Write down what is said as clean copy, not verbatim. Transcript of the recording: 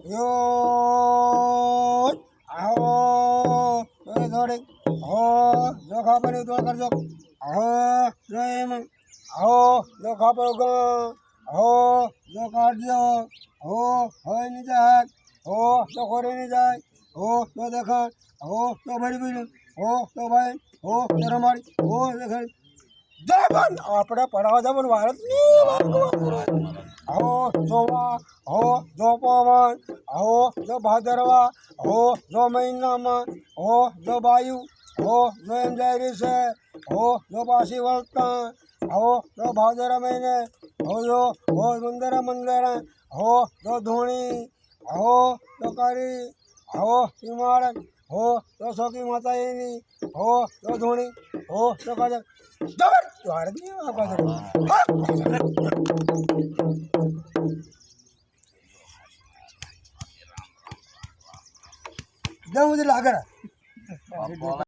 यो आओ थोड़े हो जो खा पर तो कर जो हो जो एम हो जो खा पर हो जो काट दियो हो नहीं जाए हो तो करे नहीं जाए हो तो देखा हो तो बड़ी बड़ी हो तो भाई हो तेरा मारी हो देख जबन આપણે પડાવા જવાનું ભારત હો જોવા હો જો પવન હો જો ભાદરવા હો જો મહિનામાં હો જો વાયુ હો જો એમ જાય રહી છે હો જો પાછી વળતા હો જો ભાદરા મહિને હો મંદરા મંદરા હો જો ધૂણી હો જો કરી હો હિમાલય હો જો સોકી માતાની હો જો ધૂણી હો જો કાજલ जबर भारत में मुझे लागर